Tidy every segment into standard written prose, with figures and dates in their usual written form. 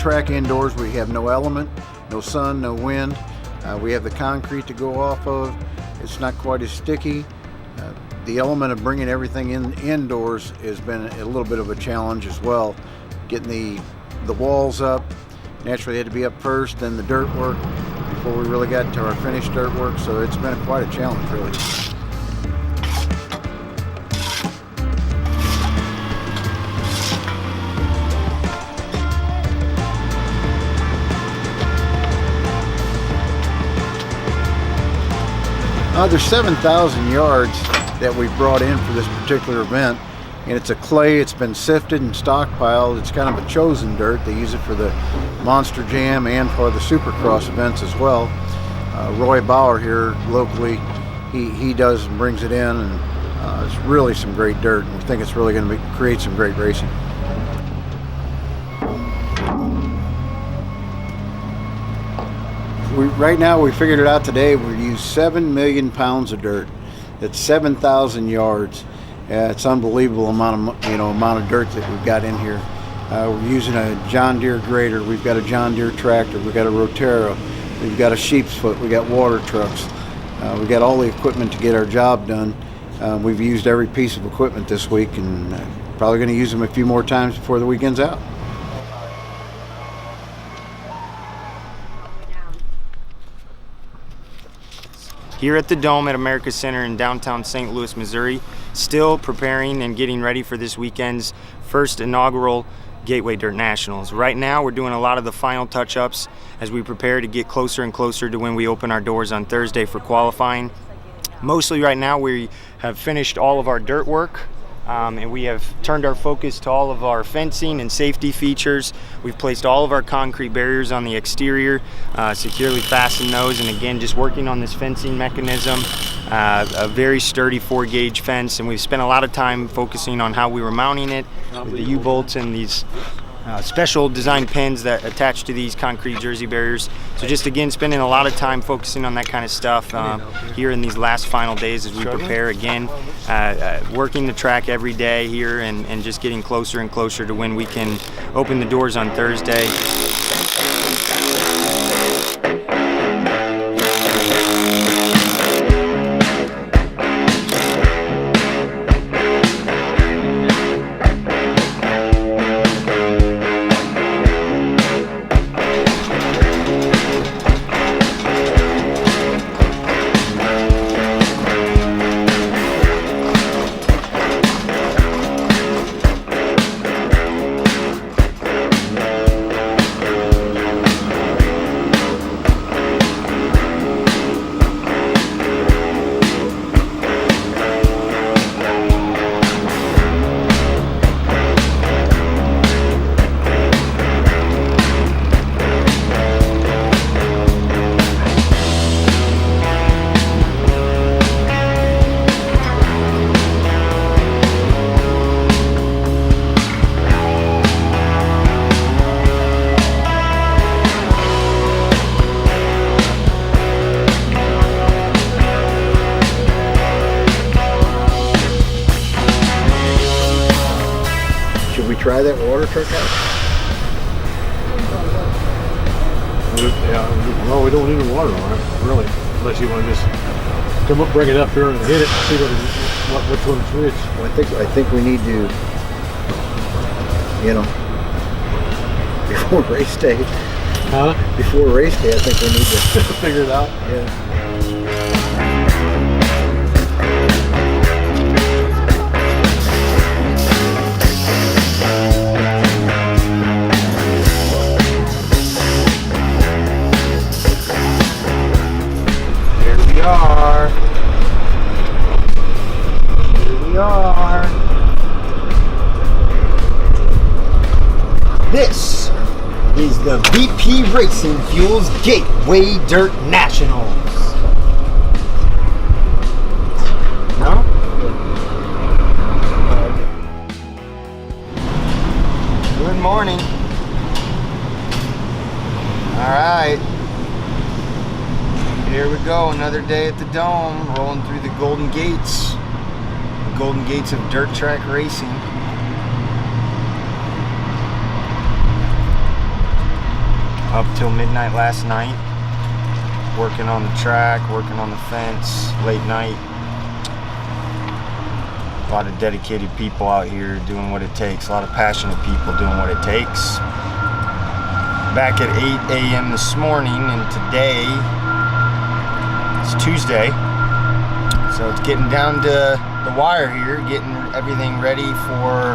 track indoors. We have no element, no sun, no wind. We have the concrete to go off of. It's not quite as sticky. The element of bringing everything indoors has been a little bit of a challenge as well. Getting the walls up. Naturally had to be up first, then the dirt work before we really got to our finished dirt work. So it's been quite a challenge, really. There's 7,000 yards that we brought in for this particular event, and it's a clay. It's been sifted and stockpiled. It's kind of a chosen dirt. They use it for the Monster Jam and for the Supercross events as well. Roy Bauer here locally, he does and brings it in, and it's really some great dirt, and we think it's really going to create some great racing. Right now, we figured it out today. We use 7 million pounds of dirt. It's 7,000 yards. It's unbelievable amount of dirt that we've got in here. We're using a John Deere grader. We've got a John Deere tractor. We've got a Rotera. We've got a sheep's foot. We got water trucks. We've got all the equipment to get our job done. We've used every piece of equipment this week, and probably going to use them a few more times before the weekend's out. Here at the Dome at America Center in downtown St. Louis, Missouri, still preparing and getting ready for this weekend's first inaugural Gateway Dirt Nationals. Right now, we're doing a lot of the final touch-ups as we prepare to get closer and closer to when we open our doors on Thursday for qualifying. Mostly right now, we have finished all of our dirt work, and we have turned our focus to all of our fencing and safety features. We've placed all of our concrete barriers on the exterior, securely fastened those, and again, just working on this fencing mechanism, a very sturdy 4-gauge fence, and we've spent a lot of time focusing on how we were mounting it with the U-bolts and these special design pins that attach to these concrete jersey barriers. So just again, spending a lot of time focusing on that kind of stuff here in these last final days as we prepare again, working the track every day here and just getting closer and closer to when we can open the doors on Thursday. Try that water truck out? Yeah, well, we don't need the water on it, really, unless you want to just come up, bring it up here and hit it, see which one's which. Well, I think we need to, before race day. Huh? Before race day, I think we need to figure it out. Yeah. Here we are. This is the VP Racing Fuels Gateway Dirt Nationals. No? Good morning. All right. Here we go, another day at the Dome, rolling through the Golden Gates of dirt track racing. up till midnight last night, working on the track, working on the fence, late night. A lot of dedicated people out here doing what it takes, a lot of passionate people doing what it takes. Back at 8 a.m. this morning, and today, it's Tuesday, so it's getting down to the wire here, getting everything ready for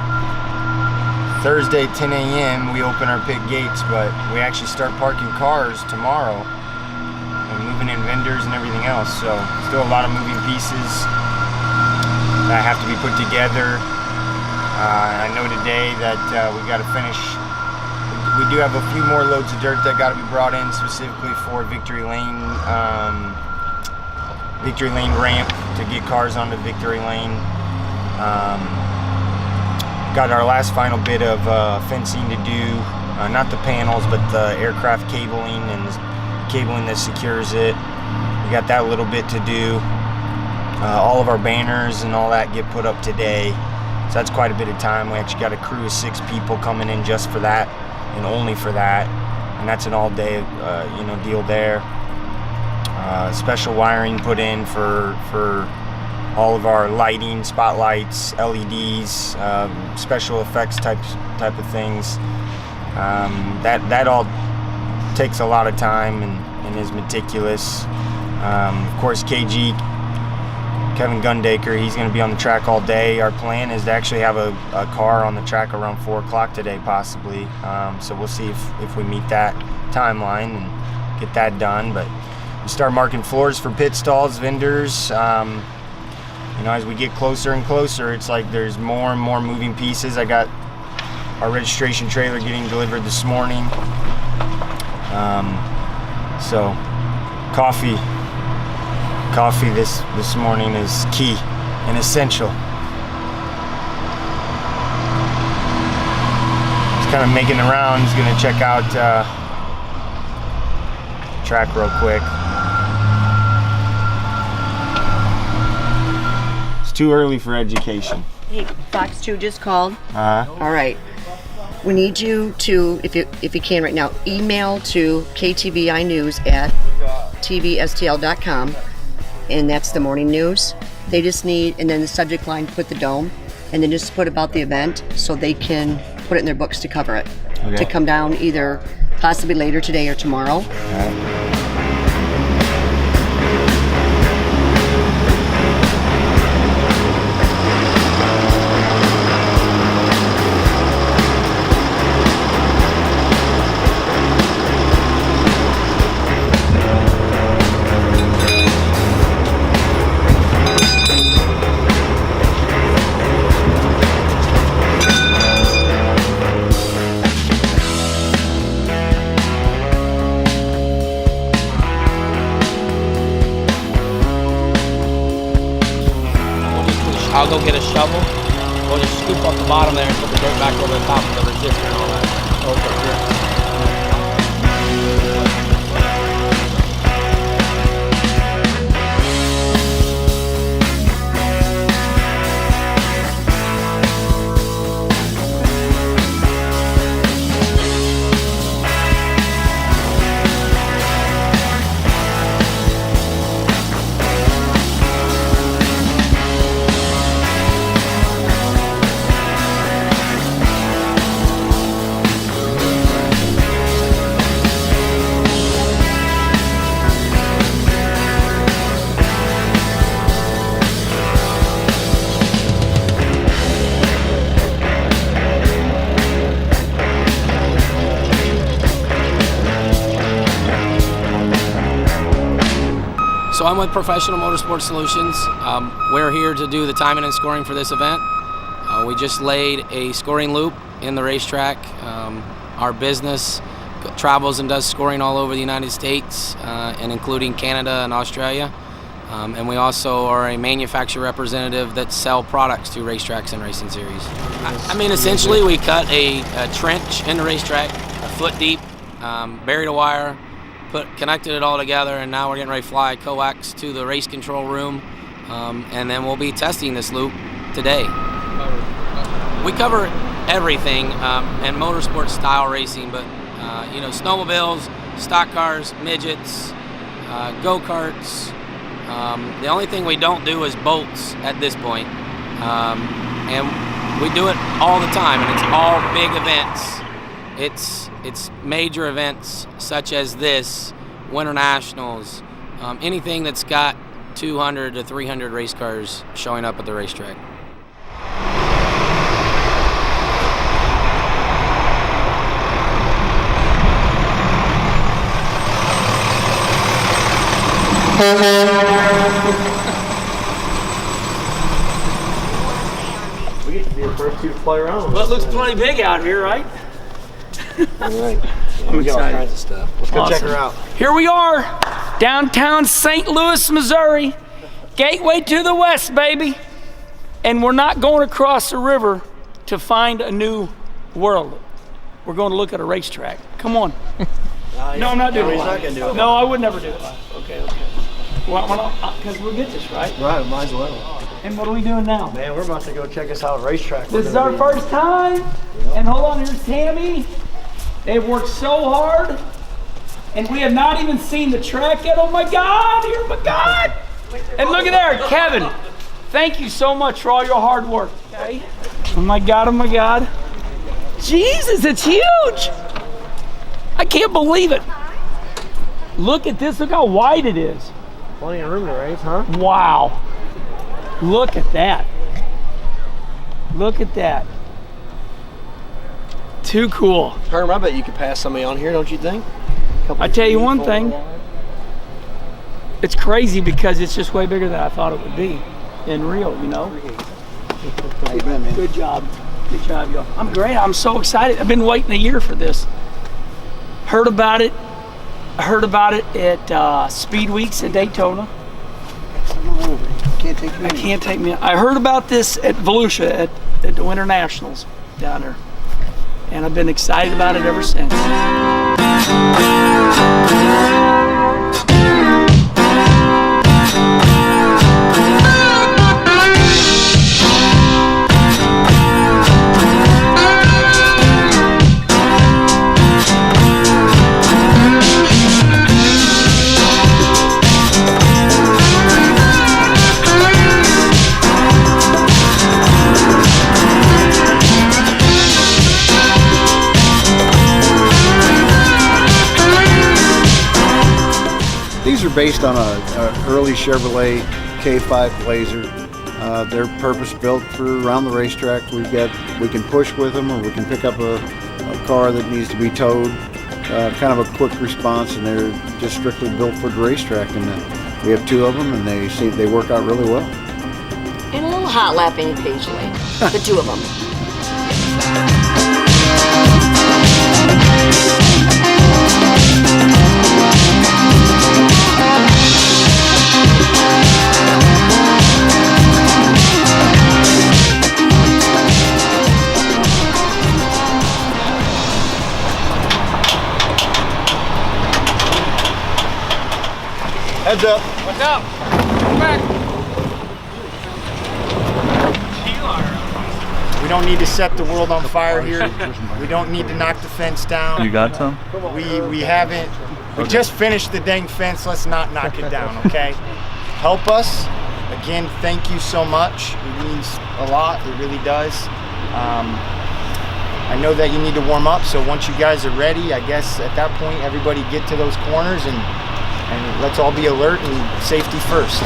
Thursday, 10 a.m. we open our pit gates, but we actually start parking cars tomorrow and moving in vendors and everything else, so still a lot of moving pieces that have to be put together. I know today that we got to finish. We do have a few more loads of dirt that got to be brought in specifically for Victory Lane ramp to get cars onto Victory Lane. Got our last final bit of fencing to do, not the panels, but the aircraft cabling and the cabling that secures it. We got that little bit to do. All of our banners and all that get put up today, so that's quite a bit of time. We actually got a crew of 6 people coming in just for that and only for that, and that's an all-day deal there. Special wiring put in for all of our lighting, spotlights, LEDs, special effects type of things. That all takes a lot of time and is meticulous. Of course, KG, Kevin Gundaker, he's going to be on the track all day. Our plan is to actually have a car on the track around 4 o'clock today, possibly. So we'll see if we meet that timeline and get that done. But we start marking floors for pit stalls, vendors. As we get closer and closer, it's like there's more and more moving pieces. I got our registration trailer getting delivered this morning. So coffee this morning is key and essential. Just kind of making the rounds, gonna check out track real quick. It's too early for education. Hey, Fox 2 just called. Uh-huh. All right. We need you to, if you can right now, email to kTVInews@tvstl.com, and that's the morning news. They just need, and then the subject line, put the dome, and then just put about the event so they can put it in their books to cover it. Okay. To come down either possibly later today or tomorrow. I'll go get a shovel. We'll just scoop up the bottom there and put the dirt back over the top of the resistor and all that. Okay, So I'm with Professional Motorsport Solutions. We're here to do the timing and scoring for this event. We just laid a scoring loop in the racetrack. Our business travels and does scoring all over the United States, and including Canada and Australia. And we also are a manufacturer representative that sell products to racetracks and racing series. I mean, essentially we cut a trench in the racetrack, a foot deep, buried a wire, connected it all together, and now we're getting ready to fly coax to the race control room, and then we'll be testing this loop today. We cover everything, and motorsport style racing, but snowmobiles, stock cars, midgets, go-karts. The only thing we don't do is boats at this point. And we do it all the time, and it's all big events. It's major events such as this, Winter Nationals, anything that's got 200 to 300 race cars showing up at the racetrack. We get to be the first two to play around. Well, it looks plenty big out here, right? All right. I'm We got all excited. kinds of stuff. Let's go check Awesome. her out. Here we are, downtown St. Louis, Missouri. Gateway to the West, baby. And we're not going across the river to find a new world. We're going to look at a racetrack. Come on. No, I'm not doing it. he's not gonna do it. No, I would never do it. Okay. Well, because we'll get this, right? Right, might as well. And what are we doing now? Man, we're about to go check us out a racetrack. This is our first time. And hold on, here's Tammy. They've worked so hard. And we have not even seen the track yet. Oh my God, oh my God. And look at there, Kevin. Thank you so much for all your hard work. Okay. Oh my God, oh my God. Jesus, it's huge. I can't believe it. Look at this, look how wide it is. Plenty of room to race, huh? Wow. Look at that. Look at that. Too cool. Herm, I bet you could pass somebody on here, don't you think? I tell you one thing. It's crazy because it's just way bigger than I thought it would be in real, you know? How you been, man? Good job. Good job, y'all. I'm great. I'm so excited. I've been waiting a year for this. Heard about it. I heard about it at Speed Weeks in Daytona. Can't take you I in. can't take me. I heard about this at Volusia at the Winter Nationals down there, and I've been excited about it ever since. These are based on a early Chevrolet K5 Blazer. They're purpose built for around the racetrack. We can push with them, or we can pick up a car that needs to be towed. Kind of a quick response, and they're just strictly built for the racetrack. And we have two of them, and they work out really well. And a little hot lapping occasionally, the two of them. Heads up. What's up? Come back. We don't need to set the world on fire here. We don't need to knock the fence down. You got some? We haven't. We just finished the dang fence. Let's not knock it down, okay? Help us. Again, thank you so much. It means a lot. It really does. I know that you need to warm up, so once you guys are ready, I guess at that point everybody get to those corners and let's all be alert and safety first.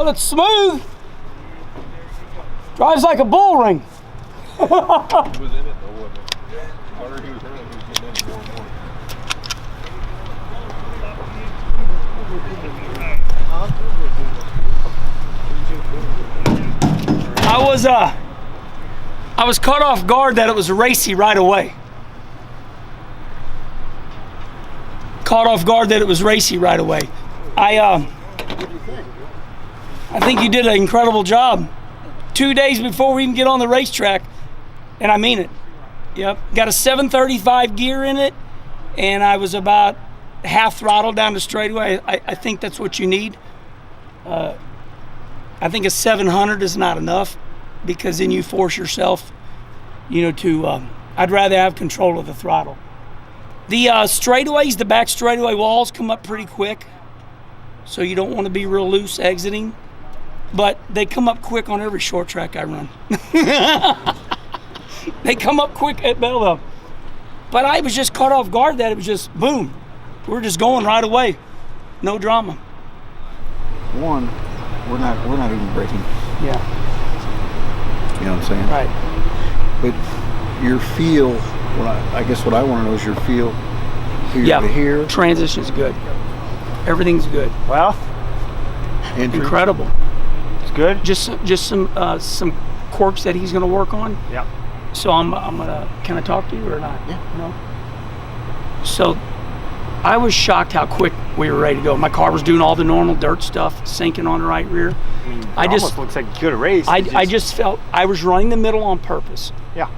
Oh, that's smooth. Drives like a bull ring. He was in it though, wasn't it? The harder he was running, he was getting in more and more. I was caught off guard that it was racy right away. Caught off guard that it was racy right away. I think you did an incredible job. 2 days before we even get on the racetrack, and I mean it. Yep, got a 735 gear in it, and I was about half throttle down the straightaway. I think that's what you need. I think a 700 is not enough, because then you force yourself, to, I'd rather have control of the throttle. The straightaways, the back straightaway walls come up pretty quick, so you don't want to be real loose exiting, but they come up quick on every short track I run. They come up quick at Belleville. But I was just caught off guard that it was just boom. We're just going right away. No drama. One, we're not even braking. Yeah. You know what I'm saying? Right. But your feel, I guess what I want to know is your feel here to here. Transition's good. Everything's good. Well, incredible. It's good. Just some quirks that he's going to work on. Yeah. So I'm gonna, can I talk to you or not? Yeah. No. So I was shocked how quick we were ready to go. My car was doing all the normal dirt stuff, sinking on the right rear. I just almost looks like you could have raced. I just felt I was running the middle on purpose. Yeah.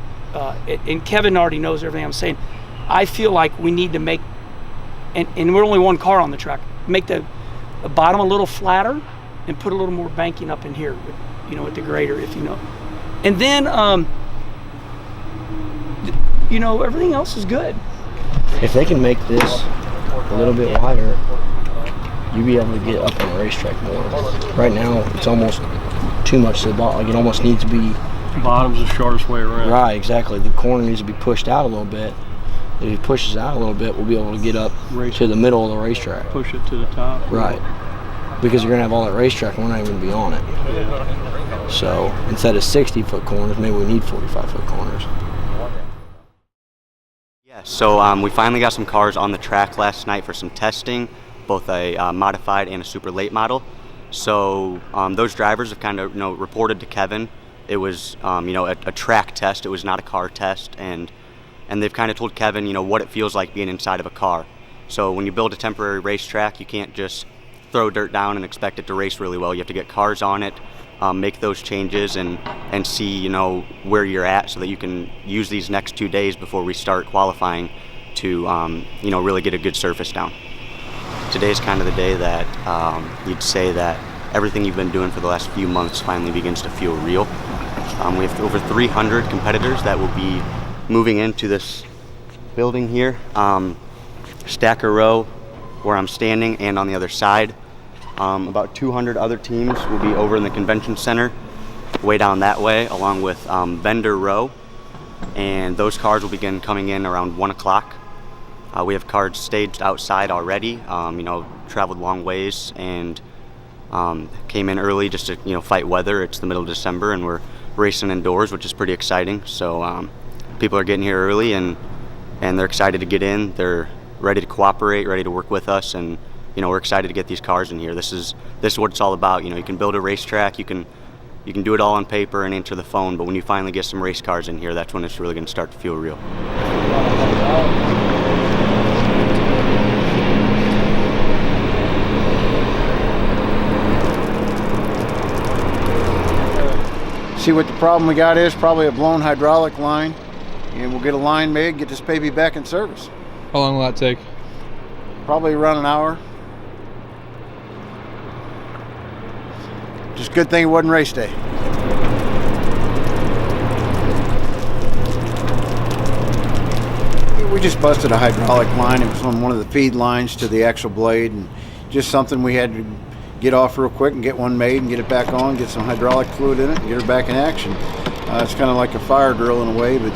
And Kevin already knows everything I'm saying. I feel like we need to make, and we're only one car on the track, make the bottom a little flatter and put a little more banking up in here, with the grader, if you know. And then, everything else is good. If they can make this a little bit wider, you'll be able to get up on the racetrack more. Right now, it's almost too much to the bottom. Like, it almost needs to be... Bottom's the shortest way around. Right, exactly. The corner needs to be pushed out a little bit. If it pushes out a little bit, we'll be able to get up to the middle of the racetrack. Push it to the top. Right. Because you're going to have all that racetrack and we're not even going to be on it. So, instead of 60-foot corners, maybe we need 45-foot corners. So we finally got some cars on the track last night for some testing, both a modified and a super late model. So those drivers have kind of reported to Kevin. It was a track test. It was not a car test, and they've kind of told Kevin what it feels like being inside of a car. So when you build a temporary racetrack, you can't just throw dirt down and expect it to race really well. You have to get cars on it, make those changes, and see where you're at, so that you can use these next 2 days before we start qualifying to really get a good surface down. Today's kind of the day that you'd say that everything you've been doing for the last few months finally begins to feel real. We have over 300 competitors that will be moving into this building here, Stacker Row, where I'm standing, and on the other side. About 200 other teams will be over in the convention center, way down that way, along with Bender Row, and those cars will begin coming in around 1 o'clock. We have cars staged outside already, traveled long ways and came in early just to fight weather. It's the middle of December and we're racing indoors, which is pretty exciting. So people are getting here early and they're excited to get in. They're ready to cooperate, ready to work with us, and we're excited to get these cars in here. This is what it's all about. You can build a racetrack, you can do it all on paper and answer the phone, but when you finally get some race cars in here, that's when it's really going to start to feel real. See what the problem we got is? Probably a blown hydraulic line, and we'll get a line made, get this baby back in service. How long will that take? Probably around an hour. Just good thing it wasn't race day. We just busted a hydraulic line. It was on one of the feed lines to the actual blade, and just something we had to get off real quick and get one made and get it back on, get some hydraulic fluid in it, and get her back in action. It's kind of like a fire drill in a way, but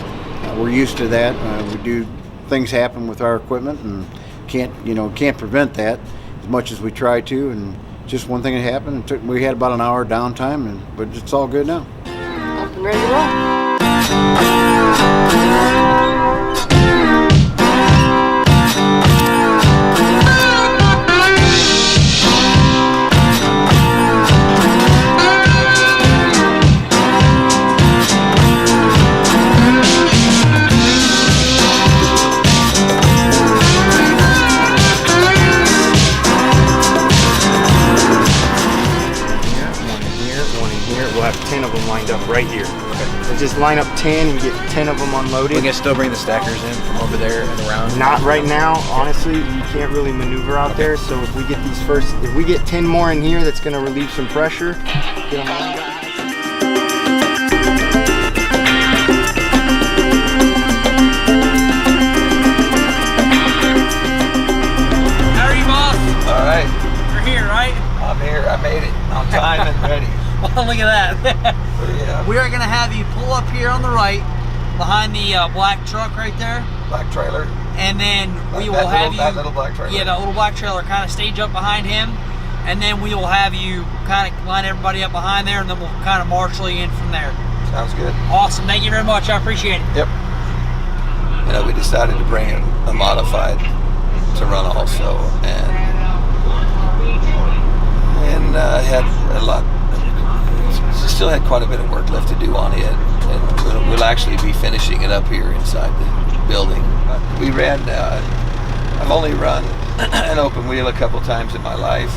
we're used to that. We do, things happen with our equipment, and can't prevent that as much as we try to, and just one thing that happened. We had about an hour downtime, but it's all good now. Up and ready to roll. We'll have 10 of them lined up right here. So just line up 10 and get 10 of them unloaded. We can still bring the stackers in from over there and around. Not right now, honestly. You can't really maneuver out there. So if we get if we get 10 more in here, that's going to relieve some pressure. Get them lined up. How are you, boss? All right, You're here, right? I'm here. I made it on time and ready. Well, look at that. Yeah. We are going to have you pull up here on the right behind the black truck right there. Black trailer. And then we That will have that you. little black trailer. Yeah, that little black trailer kind of stage up behind him. And then we will have you kind of line everybody up behind there, and then we'll kind of marshal you in from there. Sounds good. Awesome. Thank you very much. I appreciate it. Yep. You know, we decided to bring in a modified to run also, and had a lot. Still had quite a bit of work left to do on it, and we'll actually be finishing it up here inside the building. We ran. I've only run an open wheel a couple times in my life.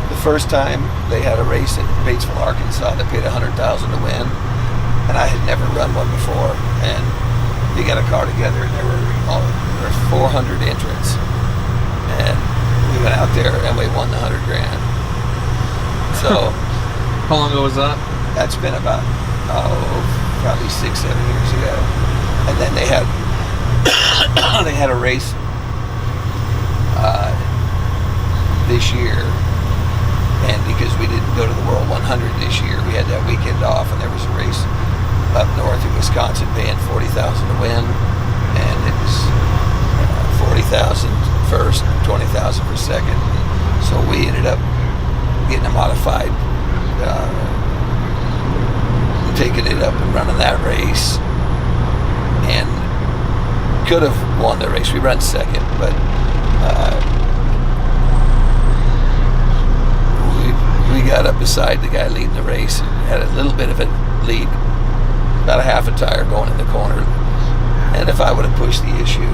The first time they had a race in Batesville, Arkansas, that paid $100,000 to win, and I had never run one before. And they got a car together, and there were 400 entrants, and we went out there and we won the $100,000. So. How long ago was that? That's been about, probably 6-7 years ago. And then they had a race this year, and because we didn't go to the World 100 this year, we had that weekend off, and there was a race up north in Wisconsin paying $40,000 to win, and it was 40,000 first, 20,000 for second. So we ended up getting a modified. Taking it up and running that race, and could have won the race. We ran second, but we got up beside the guy leading the race and had a little bit of a lead, about a half a tire going in the corner. And if I would have pushed the issue,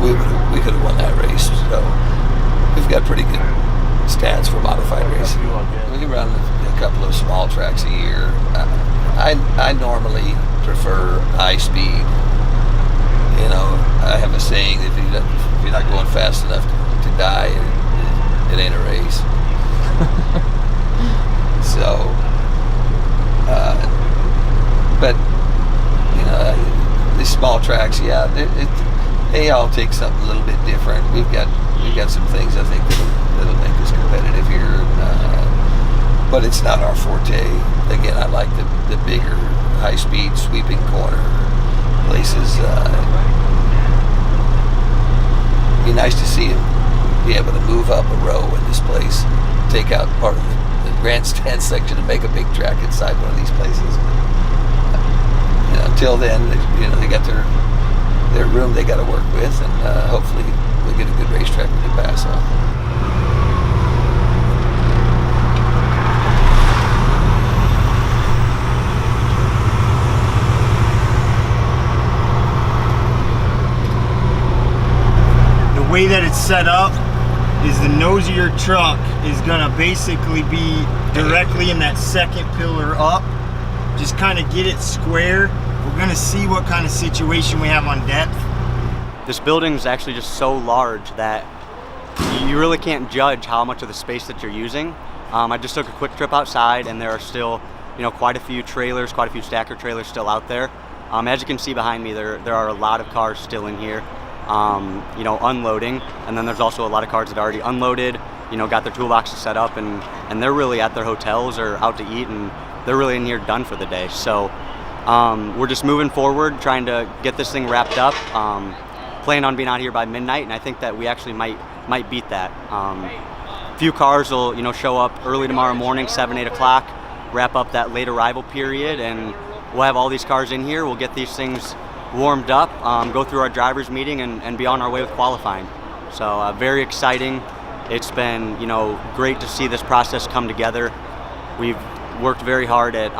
we could have won that race. So we've got pretty good stats for modified racing. We run a couple of small tracks a year. I normally prefer high speed. You know, I have a saying that if you're not going fast enough to die, it ain't a race. So, but you know, these small tracks, yeah, they all take something a little bit different. We've got some things I think that'll make us competitive here, but it's not our forte. Again, I like the bigger, high-speed, sweeping corner places. Be nice to see him be able to move up a row in this place, take out part of the grandstand section, and make a big track inside one of these places. You know, until then, they got their room they got to work with, and hopefully we'll get a good racetrack we can pass on. The way that it's set up is the nose of your truck is gonna basically be directly in that second pillar up. Just kind of get it square. We're gonna see what kind of situation we have on depth. This building is actually just so large that you really can't judge how much of the space that you're using. I just took a quick trip outside, and there are still, quite a few trailers, quite a few stacker trailers still out there. As you can see behind me, there are a lot of cars still in here, unloading, and then there's also a lot of cars that are already unloaded, got their toolboxes set up, and they're really at their hotels or out to eat, and they're really in here done for the day. So we're just moving forward, trying to get this thing wrapped up. Plan on being out here by midnight, and I think that we actually might might beat that. Few cars will, you know, show up early tomorrow morning, 7, 8 o'clock, wrap up that late arrival period, and we'll have all these cars in here. We'll get these things warmed up, go through our drivers meeting, and be on our way with qualifying. So very exciting. It's been, you know, great to see this process come together. We've worked very hard at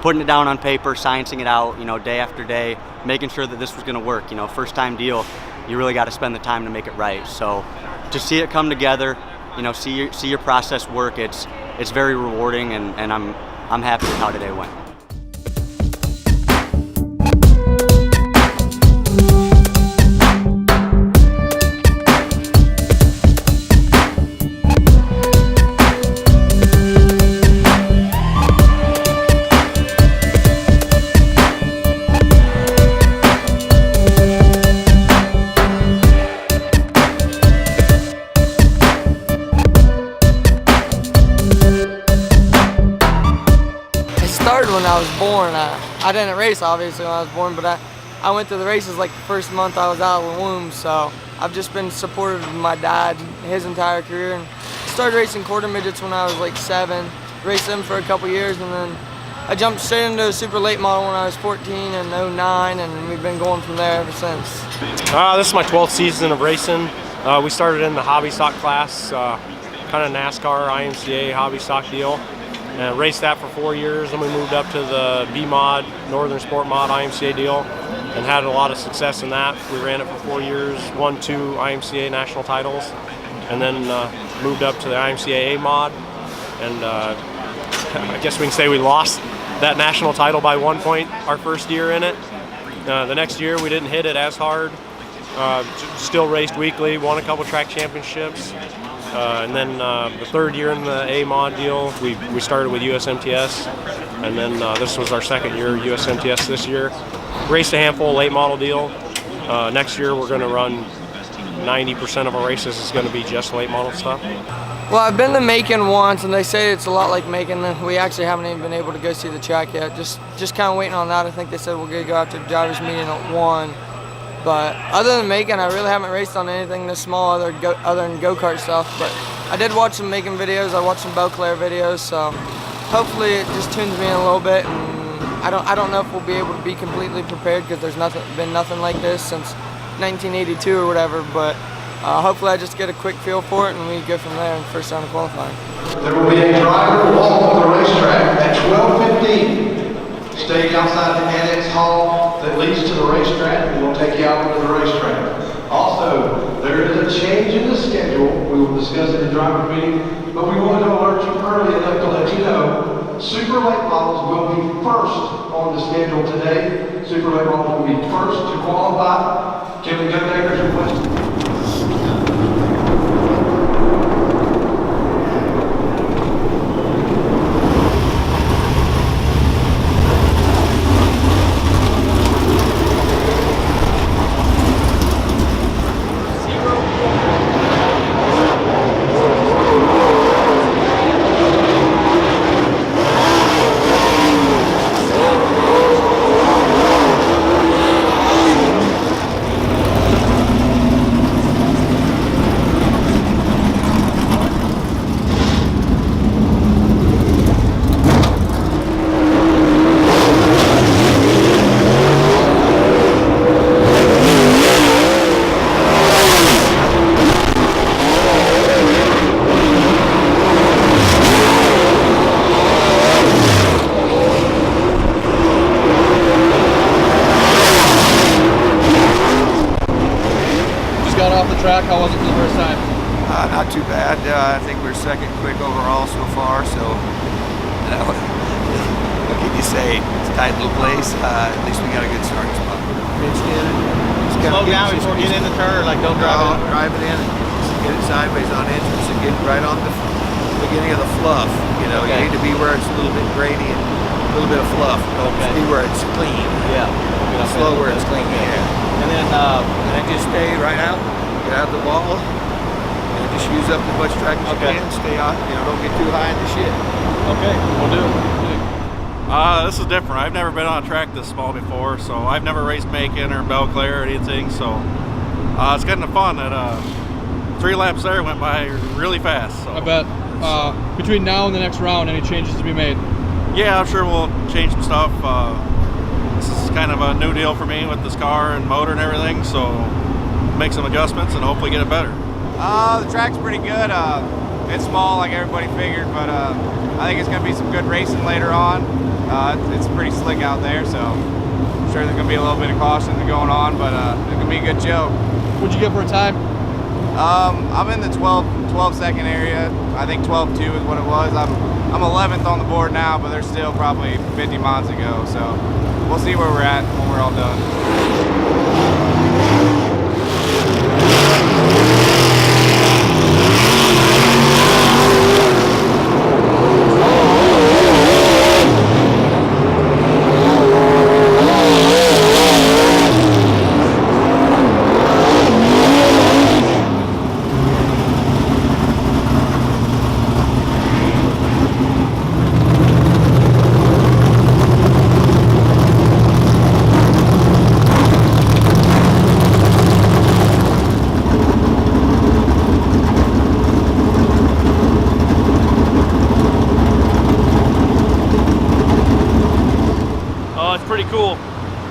putting it down on paper, sciencing it out, you know, day after day, making sure that this was going to work. You know, first time deal, you really got to spend the time to make it right. So to see it come together, you know, see your process work, it's very rewarding, and I'm happy with how today went. When I was born, I didn't race obviously when I was born, but I went to the races like the first month I was out of the womb, so I've just been supportive of my dad his entire career. And started racing quarter midgets when I was like 7, raced them for a couple years, and then I jumped straight into a super late model when I was 14 in 09, and we've been going from there ever since. This is my 12th season of racing. We started in the hobby stock class, kind of NASCAR, IMCA hobby stock deal. And raced that for 4 years, and we moved up to the B-Mod, Northern Sport Mod IMCA deal, and had a lot of success in that. We ran it for 4 years, won 2 IMCA national titles, and then moved up to the IMCA A-Mod, and I guess we can say we lost that national title by 1 point our first year in it. The next year we didn't hit it as hard, still raced weekly, won a couple track championships. And then the 3rd year in the A-Mod deal, we started with USMTS, and then this was our 2nd year USMTS this year. Raced a handful late model deal. Next year we're going to run 90% of our races is going to be just late model stuff. Well, I've been to Macon once, and they say it's a lot like Macon. We actually haven't even been able to go see the track yet. Just kind of waiting on that. I think they said we're going to go out to the drivers meeting at 1. But other than Macon, I really haven't raced on anything this small other than go-kart stuff. But I did watch some Macon videos. I watched some Beauclair videos. So hopefully it just tunes me in a little bit. And I don't know if we'll be able to be completely prepared because there's been nothing like this since 1982 or whatever. But hopefully I just get a quick feel for it and we go from there in the first round of qualifying. There will be a driver walk to the racetrack at 12:15. Stay outside the annex hall that leads to the racetrack, and we'll take you out to the racetrack. Also, there is a change in the schedule. We will discuss it in driver meeting, but we wanted to alert you early enough to let you know super late models will be first on the schedule today. Super late models will be first to qualify. Kevin Gunbaker's request. How was it for the first time? Not too bad. I think we're second quick overall so far. So, what can you say? It's a tight little place. At least we got a good starting spot. Slow down before you get in the turn, like don't drive it. Drive it in. And get it sideways on entrance and get right on the beginning of the fluff. You know, you need to be where it's a little bit gradient, a little bit of fluff. Don't be where it's clean. Yeah. Slow where it's clean. Yeah. And then just stay right out. Get out the wall and just use up as much track as you can. Stay out, don't get too high in the shit. Okay, we'll do it. This is different. I've never been on a track this small before, so I've never raced Macon or Beauclair or anything, so it's kind of fun that 3 laps there went by really fast. So. I bet. Between now and the next round, any changes to be made? Yeah, I'm sure we'll change some stuff. This is kind of a new deal for me with this car and motor and everything, so make some adjustments and hopefully get it better. The track's pretty good. It's small like everybody figured, but I think it's going to be some good racing later on. It's pretty slick out there, so I'm sure there's going to be a little bit of caution going on, but it's going to be a good show. What'd you get for a time? I'm in the 12 second area. I think 12.2 is what it was. I'm 11th on the board now, but there's still probably 50 miles to go, so we'll see where we're at when we're all done.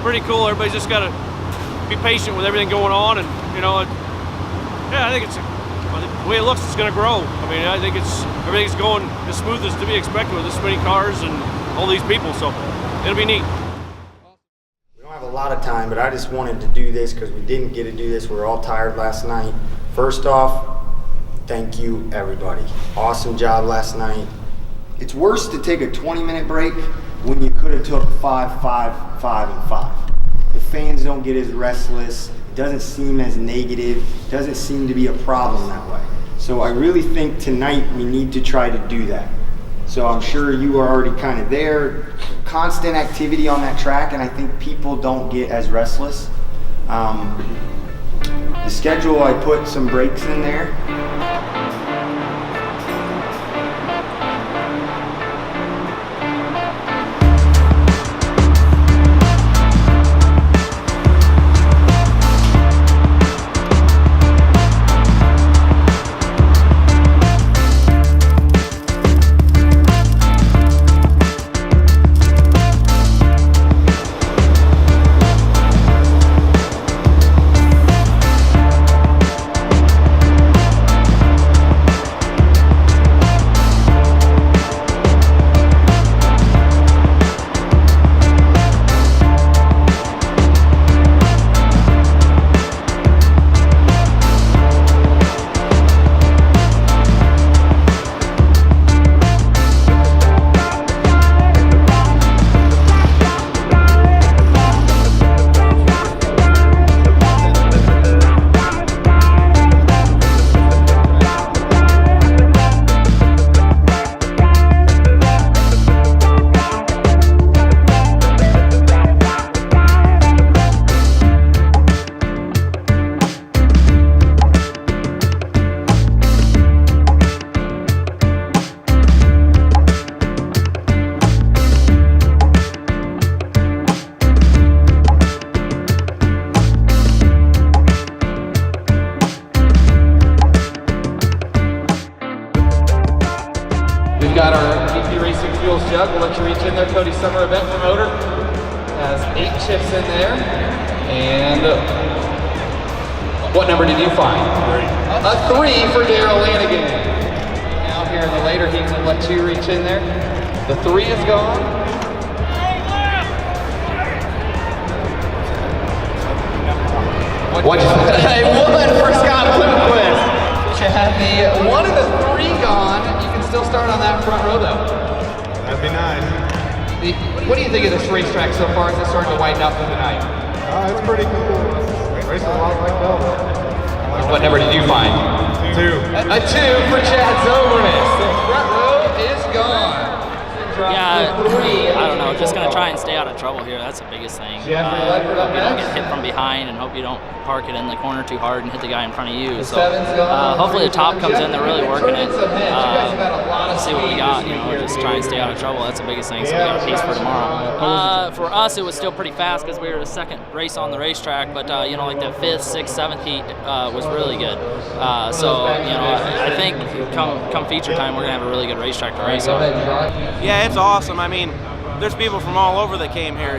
Pretty cool. Everybody's just got to be patient with everything going on, and I think it's the way it looks. It's going to grow. I mean, I think everything's going as smooth as to be expected with this many cars and all these people. So it'll be neat. We don't have a lot of time, but I just wanted to do this because we didn't get to do this. We were all tired last night. First off, thank you everybody. Awesome job last night. It's worse to take a 20-minute break when you could have took 5, 5, 5, and 5. The fans don't get as restless. It doesn't seem as negative. It doesn't seem to be a problem that way. So I really think tonight we need to try to do that. So I'm sure you are already kind of there. Constant activity on that track, and I think people don't get as restless. The schedule, I put some breaks in there. Got our GP Racing Fuels jug. We'll let you reach in there. Cody Summer Event Promoter has 8 chips in there. And what number did you find? 3. A 3 for Daryl Lanigan. Now here in the later heats, we'll let you reach in there. The 3 is gone. What? A 1 for Scott Bloomquist. You had the 1 and the 3 gone. Still start on that front row though. That'd be nice. What do you think of this racetrack so far? Is it starting to widen up for the night? It's pretty cool. Racing a lot like Belmont. What number did you find? 2. A 2 for Chad Zobrist. The front row is gone. Yeah, I don't know. Just gonna try and stay out of trouble here. That's the biggest thing. Hope you don't get hit from behind, and hope you don't park it in the corner too hard and hit the guy in front of you. So hopefully the top comes in. They're really working it. Let's see what we got. Just try and stay out of trouble. That's the biggest thing. So we got a piece for tomorrow. For us, it was still pretty fast because we were the second race on the racetrack. But like the 5th, 6th, 7th heat was really good. I think come feature time, we're gonna have a really good racetrack to race on. Yeah, it's awesome. I mean, there's people from all over that came here.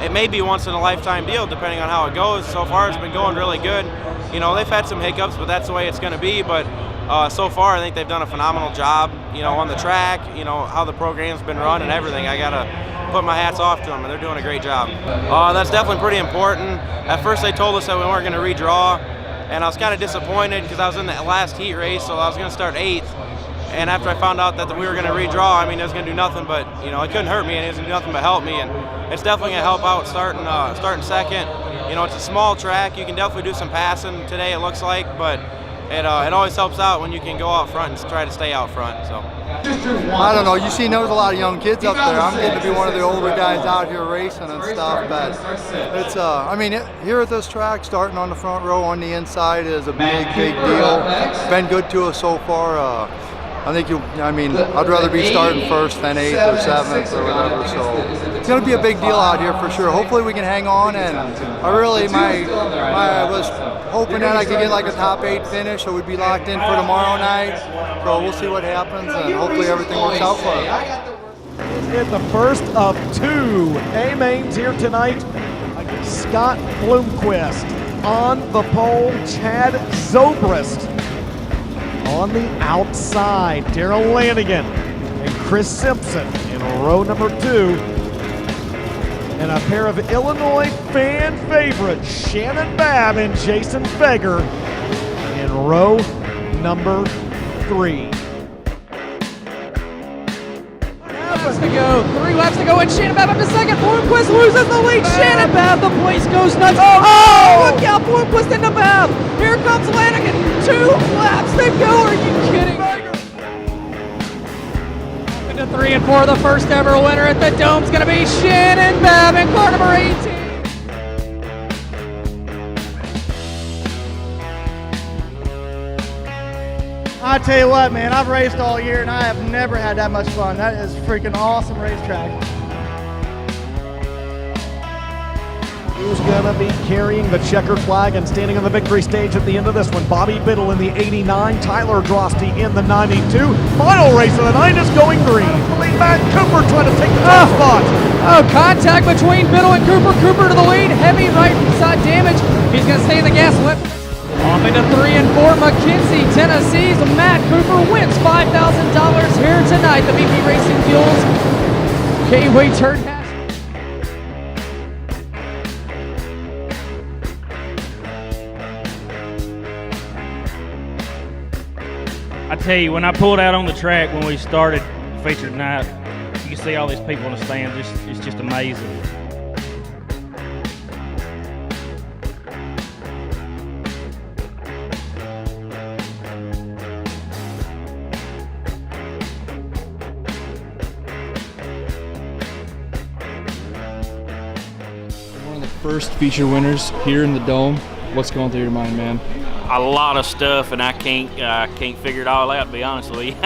It may be once in a lifetime deal depending on how it goes. So far, it's been going really good. They've had some hiccups, but that's the way it's going to be. But so far, I think they've done a phenomenal job. On the track, how the program's been run and everything. I gotta put my hats off to them, and they're doing a great job. That's definitely pretty important. At first, they told us that we weren't going to redraw, and I was kind of disappointed because I was in the last heat race, so I was going to start 8th. And after I found out that we were going to redraw, it was going to do nothing but, it couldn't hurt me, and it was going to do nothing but help me. And it's definitely going to help out starting second. It's a small track. You can definitely do some passing today, it looks like, but it always helps out when you can go out front and try to stay out front. So. I don't know. You see, there's a lot of young kids up there. I'm getting to be one of the older guys out here racing and stuff. But it's, here at this track, starting on the front row on the inside is a big deal. It's been good to us so far. I'd rather be starting first than 8th or 7th or whatever. So it's going to be a big deal out here for sure. Hopefully we can hang on. And I was hoping that I could get like a top 8 finish, so we'd be locked in for tomorrow night. So we'll see what happens, and hopefully everything works out for us. In the first of 2 A-mains here tonight, Scott Bloomquist on the pole, Chad Zobrist on the outside, Daryl Lanigan and Chris Simpson in row number 2. And a pair of Illinois fan favorites, Shannon Babb and Jason Feger in row number 3. Laps to go, 3 laps to go, and Shannon Babb up to second. Bloomquist loses the lead. Shannon Babb, the place goes nuts. Oh, look out, Bloomquist into Babb. Here comes Lanigan. 2 laps to go. Are you kidding? Into 3 and 4, the first ever winner at the Dome's going to be Shannon Babb in car number 18. I tell you what, man, I've raced all year and I have never had that much fun. That is freaking awesome racetrack. Who's gonna be carrying the checkered flag and standing on the victory stage at the end of this one? Bobby Biddle in the 89, Tyler Drosty in the 92. Final race of the night is going green. Lead back, Cooper trying to take the top spot. Oh, contact between Biddle and Cooper. Cooper to the lead, heavy right side damage. He's gonna stay in the gas lip. Off into 3 and 4, McKinsey, Tennessee's Matt Cooper wins $5,000 here tonight. The VP Racing Fuels Gateway Turn Pass. I tell you, when I pulled out on the track when we started featured night, you can see all these people in the stands. It's just amazing. First feature winners here in the Dome. What's going through your mind, man? A lot of stuff, and I can't figure it all out, to be honest with you.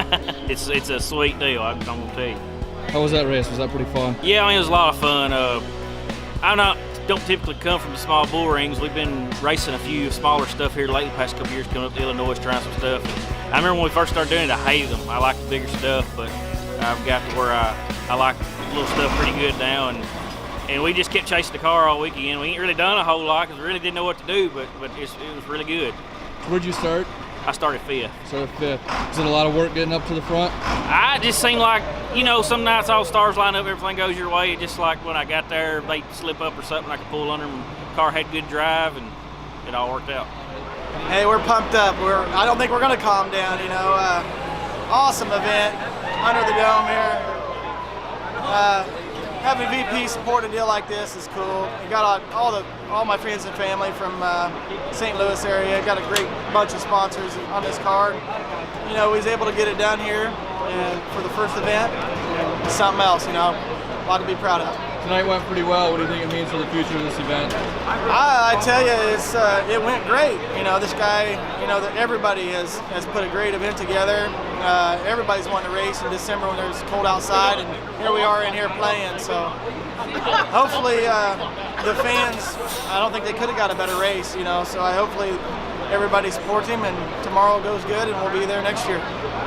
it's a sweet deal, I'm gonna tell you. How was that race? Was that pretty fun? Yeah, it was a lot of fun. Don't typically come from the small bull rings. We've been racing a few smaller stuff here lately, the past couple years, coming up to Illinois, trying some stuff. I remember when we first started doing it, I hated them. I like the bigger stuff, but I've got to where I like little stuff pretty good now, and we just kept chasing the car all weekend. We ain't really done a whole lot because we really didn't know what to do, but it was really good. Where'd you start? I started 5th. Started 5th. Is it a lot of work getting up to the front? I just seemed like, some nights all stars line up, everything goes your way. Just like when I got there, they slip up or something, I could pull under them. The car had good drive, and it all worked out. Hey, we're pumped up. I don't think we're gonna calm down. Awesome event under the Dome here. Having VP support a deal like this is cool. We got all my friends and family from St. Louis area. Got a great bunch of sponsors on this card. We was able to get it done here and for the first event. something else, you know. A lot to be proud of. Tonight went pretty well. What do you think it means for the future of this event? I tell you, it went great. You know, this guy, you know, that everybody has put a great event together. Everybody's wanting to race in December when there's cold outside, and here we are in here playing. So hopefully the fans, I don't think they could have got a better race, you know. So hopefully everybody supports him, and tomorrow goes good, and we'll be there next year.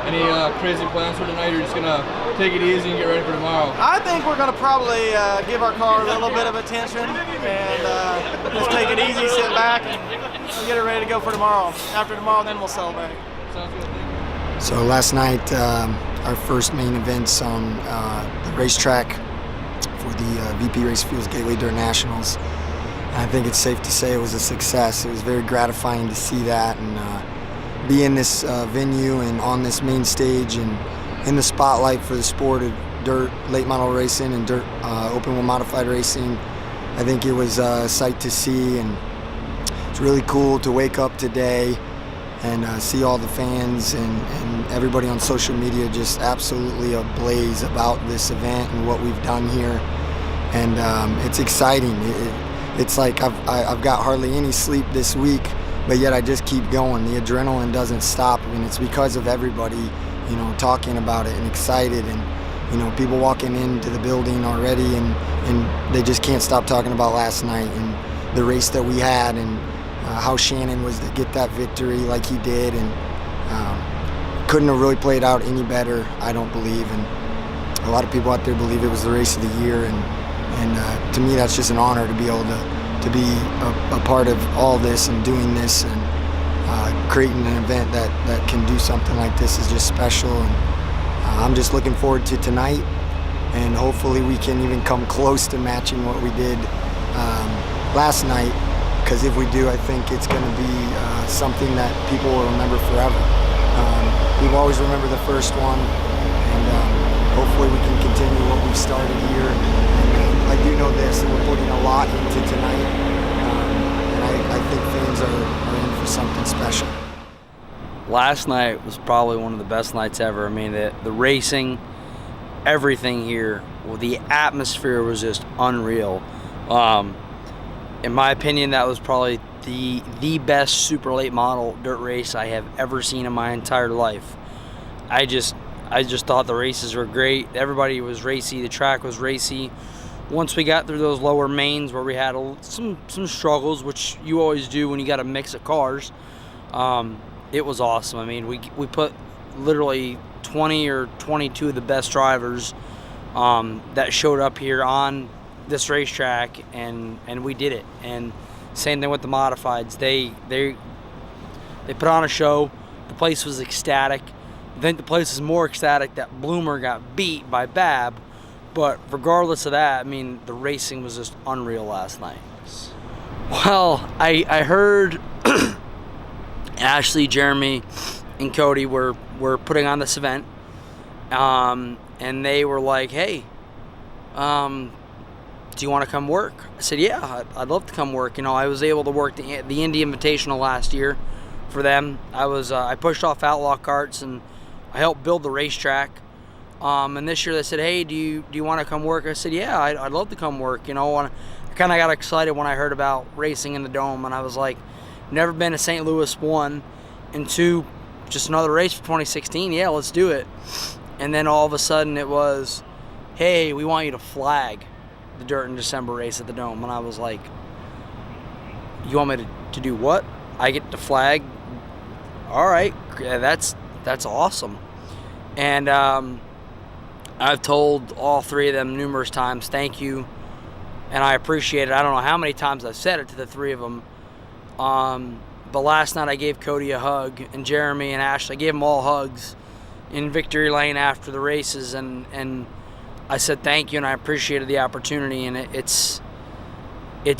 Any crazy plans for tonight? You're just gonna take it easy and get ready for tomorrow? I think we're gonna probably give our car a little bit of attention and just take it easy, sit back, and get it ready to go for tomorrow. After tomorrow, then we'll celebrate. Sounds good. So last night, our first main events on the racetrack for the VP Race Fuels Gateway Dirt Nationals. And I think it's safe to say it was a success. It was very gratifying to see that and be in this venue and on this main stage and in the spotlight for the sport of dirt late model racing and dirt open wheel modified racing. I think it was a sight to see, and it's really cool to wake up today and see all the fans and everybody on social media just absolutely ablaze about this event and what we've done here. And it's exciting. It's like I've got hardly any sleep this week, but yet I just keep going. The adrenaline doesn't stop. I mean, it's because of everybody, you know, talking about it and excited, and you know, people walking into the building already, and they just can't stop talking about last night and the race that we had, and how Shannon was to get that victory like he did, and couldn't have really played out any better, I don't believe. And a lot of people out there believe it was the race of the year, and to me, that's just an honor to be able to be a part of all this and doing this, and creating an event that can do something like this is just special. And I'm just looking forward to tonight, and hopefully we can even come close to matching what we did last night, because if we do, I think it's going to be something that people will remember forever. We've always remember the first one, and hopefully we can continue what we've started here. And I do know this, that we're putting a lot into tonight, and I think fans are in for something special. Last night was probably one of the best nights ever. I mean, the racing, everything here, well, the atmosphere was just unreal. In my opinion, that was probably the best super late model dirt race I have ever seen in my entire life. I just thought the races were great. Everybody was racy. The track was racy. Once we got through those lower mains where we had some struggles, which you always do when you got a mix of cars, it was awesome. I mean, we put literally 20 or 22 of the best drivers that showed up here on this racetrack, and we did it. And same thing with the modifieds. They put on a show. The place was ecstatic. I think the place is more ecstatic that Bloomer got beat by Bab, but regardless of that, I mean, the racing was just unreal last night. Well, I heard Ashley, Jeremy, and Cody were putting on this event, and they were like, hey, do you want to come work? I said, yeah, I'd love to come work. You know, I was able to work the Indy Invitational last year for them. I pushed off Outlaw Carts, and I helped build the racetrack. And this year they said, hey, do you want to come work? I said, yeah, I'd love to come work. You know, I kind of got excited when I heard about racing in the Dome, and I was like, never been to St. Louis, 1, and 2, just another race for 2016. Yeah, let's do it. And then all of a sudden it was, hey, we want you to flag the Dirt in December race at the Dome. And I was like, you want me to do what? I get to flag? All right, that's awesome. And I've told all three of them numerous times, thank you, and I appreciate it. I don't know how many times I've said it to the three of them. But last night I gave Cody a hug, and Jeremy and Ashley, I gave them all hugs in Victory Lane after the races, and I said thank you, and I appreciated the opportunity, and it's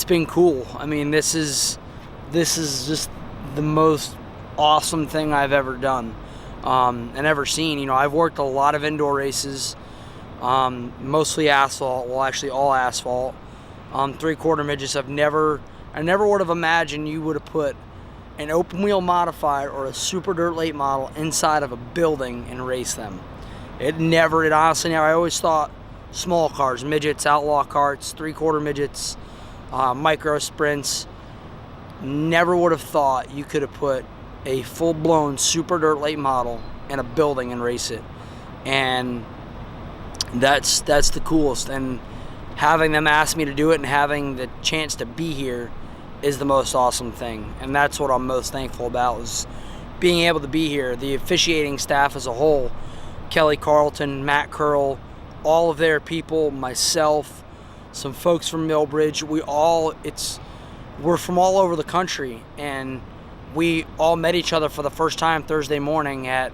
been cool. I mean, this is just the most awesome thing I've ever done and ever seen. You know, I've worked a lot of indoor races, mostly asphalt, well, actually all asphalt, 3/4 midgets. I never would have imagined you would have put an open wheel modified or a super dirt late model inside of a building and race them. It honestly never. I always thought small cars, midgets, outlaw carts, 3/4 midgets, micro sprints. Never would have thought you could have put a full-blown super dirt late model in a building and race it. And that's the coolest. And having them ask me to do it and having the chance to be here is the most awesome thing. And that's what I'm most thankful about, is being able to be here. The officiating staff as a whole, Kelly Carlton, Matt Curl, all of their people, myself, some folks from Millbridge, we're from all over the country, and we all met each other for the first time Thursday morning at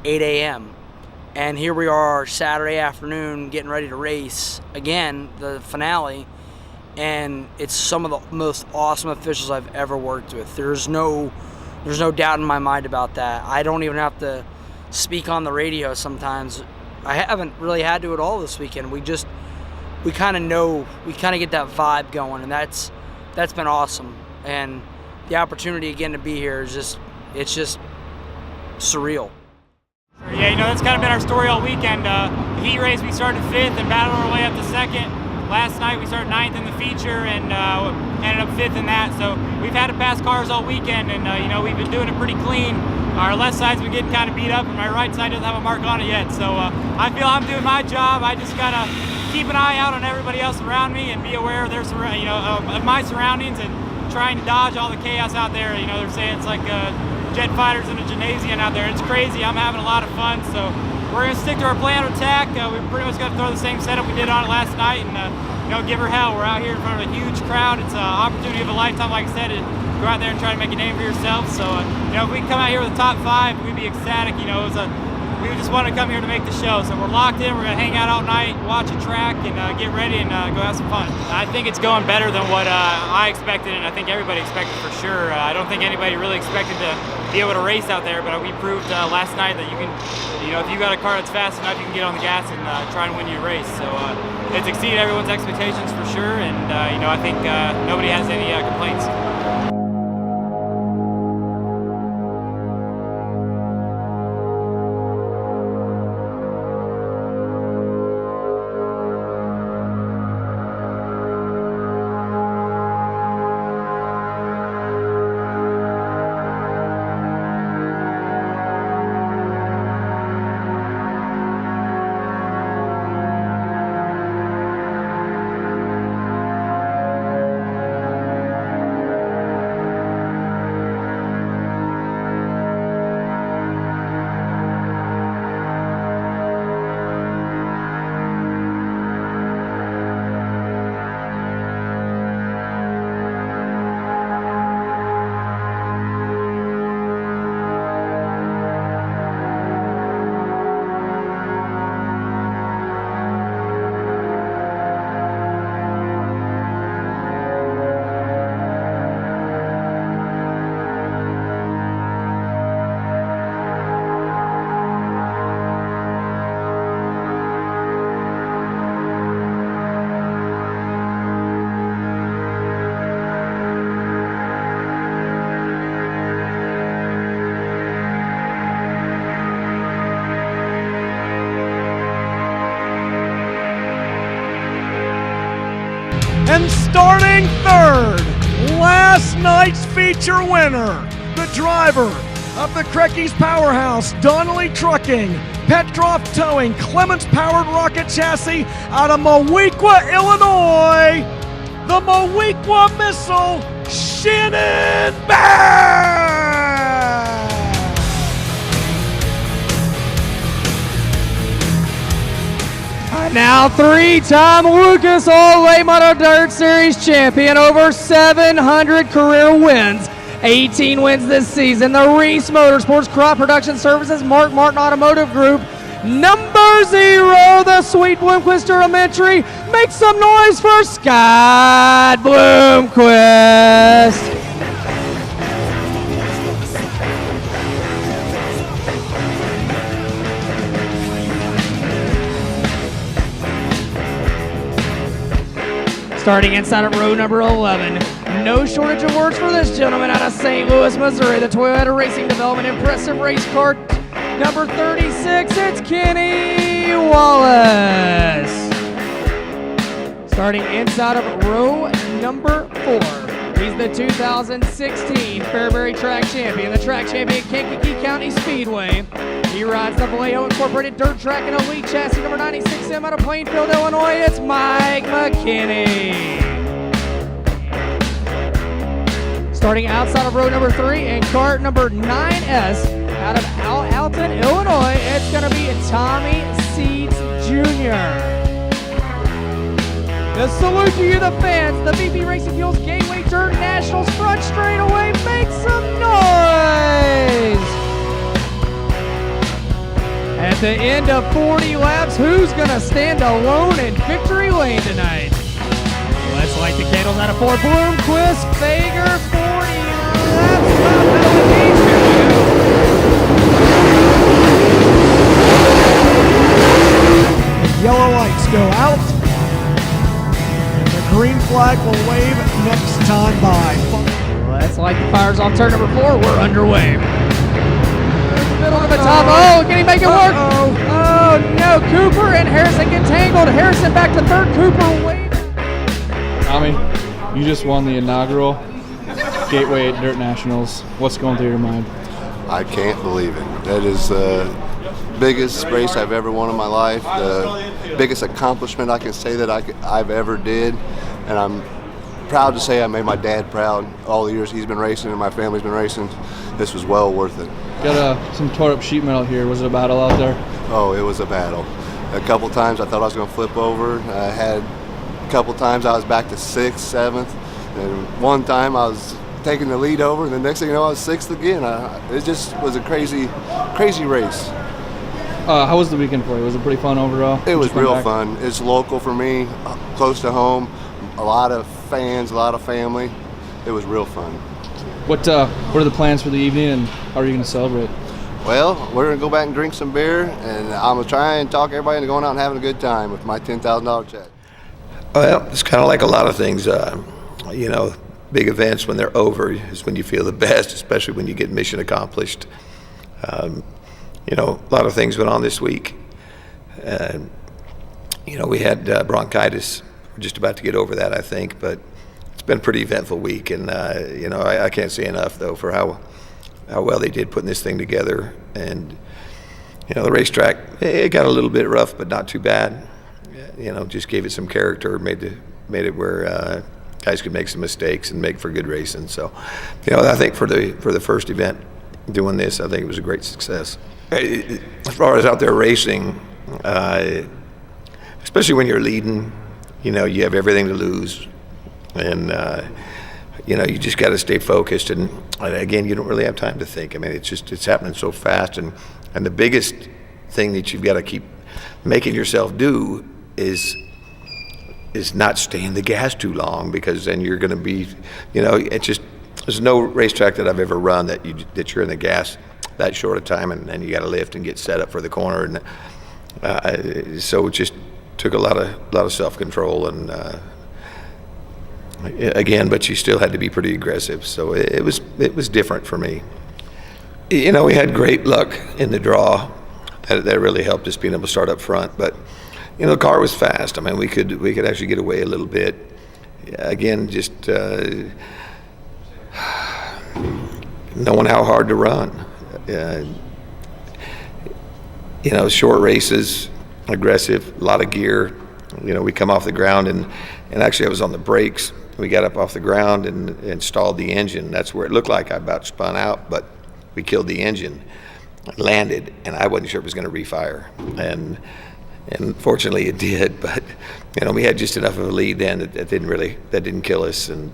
8 a.m. And here we are Saturday afternoon getting ready to race again, the finale, and it's some of the most awesome officials I've ever worked with. There's no doubt in my mind about that. I don't even have to speak on the radio sometimes. I haven't really had to at all this weekend. We kind of know, we kind of get that vibe going, and that's been awesome. And the opportunity again to be here is it's just surreal. Yeah, that's kind of been our story all weekend. The heat race, we started 5th and battled our way up to 2nd. Last night we started 9th in the feature and ended up 5th in that. So we've had to pass cars all weekend, and we've been doing it pretty clean. Our left side's been getting kind of beat up, and my right side doesn't have a mark on it yet. So I feel I'm doing my job. I just gotta keep an eye out on everybody else around me and be aware of their of my surroundings and trying to dodge all the chaos out there. They're saying it's like jet fighters in a gymnasium out there. It's crazy. I'm having a lot of fun. So we're gonna stick to our plan of attack. We pretty much got to throw the same setup we did on it last night, and give her hell. We're out here in front of a huge crowd. It's an opportunity of a lifetime, like I said, to go out there and try to make a name for yourself. So if we can come out here with the top 5, we'd be ecstatic. We just want to come here to make the show. So we're locked in. We're going to hang out all night, watch a track, and get ready and go have some fun. I think it's going better than what I expected, and I think everybody expected for sure. I don't think anybody really expected to be able to race out there, but we proved last night that you can, if you got a car that's fast enough, you can get on the gas and try and win your race. So it's exceeded everyone's expectations for sure, and I think nobody has any complaints. And starting 3rd, last night's feature winner, the driver of the Crecky's Powerhouse, Donnelly Trucking, Petroff Towing, Clements Powered Rocket Chassis out of Moweaqua, Illinois, the Moweaqua Missile, Shannon Bass! Now 3-time Lucas Oil Late Model Dirt Series champion, over 700 career wins, 18 wins this season. The Reese Motorsports Crop Production Services, Mark Martin Automotive Group, number 0, the Sweet Bloomquist Elementary. Make some noise for Scott Bloomquist. Starting inside of row number 11, no shortage of words for this gentleman out of St. Louis, Missouri. The Toyota Racing Development Impressive Race Car Number 36, it's Kenny Wallace. Starting inside of row number 4. He's the 2016 Fairbury Track Champion, the track champion at Kankakee County Speedway. He rides the Vallejo Incorporated Dirt Track and Elite Chassis number 96M out of Plainfield, Illinois. It's Mike McKinney. Starting outside of row number 3 and cart number 9S out of Alton, Illinois, it's going to be Tommy Seeds Jr. The salute to you, the fans. The VP Racing Fuels Gateway Dirt Nationals front straightaway. Make some noise! At the end of 40 laps, who's going to stand alone in victory lane tonight? Let's light the candles out of 4. Bloomquist, Fager, 40 laps. Yellow lights go out. The green flag will wave next time by. Let's light the fires on turn number 4. We're underway. Middle of the top. Oh, can he make it work? Oh, no. Cooper and Harrison get tangled. Harrison back to third. Cooper wave. Tommy, you just won the inaugural Gateway Dirt Nationals. What's going through your mind? I can't believe it. That is the biggest race I've ever won in my life, the biggest accomplishment I can say that I've ever did, and I'm proud to say I made my dad proud all the years he's been racing and my family's been racing. This was well worth it. Got some tore up sheet metal here. Was it a battle out there? Oh, it was a battle. A couple times I thought I was going to flip over. I had a couple times I was back to 6th, 7th, and one time I was taking the lead over, and the next thing you know I was 6th again. It just was a crazy race. How was the weekend for you? Was it pretty fun overall? It was real fun. It's local for me, close to home. A lot of fans, a lot of family. It was real fun. What are the plans for the evening, and how are you going to celebrate? Well, we're going to go back and drink some beer, and I'm going to try and talk everybody into going out and having a good time with my $10,000 check. Well, it's kind of like a lot of things. You know, big events, when they're over, is when you feel the best, especially when you get mission accomplished. You know, a lot of things went on this week. You know, we had bronchitis. We're just about to get over that, I think, but it's been a pretty eventful week, and you know, I can't say enough though for how well they did putting this thing together. And you know, the racetrack, it got a little bit rough, but not too bad. You know, just gave it some character, made it where guys could make some mistakes and make for good racing. So, you know, I think for the first event doing this, I think it was a great success. As far as out there racing, especially when you're leading, you know, you have everything to lose, and you know, you just got to stay focused. And again, you don't really have time to think. I mean, it's happening so fast, and the biggest thing that you've got to keep making yourself do is not staying the gas too long, because then you're going to be, you know, there's no racetrack that I've ever run that you're in the gas that short a time, and then you got to lift and get set up for the corner, and so it just took a lot of self-control, and again, but you still had to be pretty aggressive. So it was different for me. You know, we had great luck in the draw. That really helped us being able to start up front. But you know, the car was fast. I mean, we could actually get away a little bit. Again, just knowing how hard to run. You know, short races, aggressive, a lot of gear. You know, we come off the ground, and actually I was on the brakes. We got up off the ground and installed the engine. That's where it looked like I about spun out, but we killed the engine, landed, and I wasn't sure it was going to refire. And fortunately it did, but you know, we had just enough of a lead then that didn't kill us, and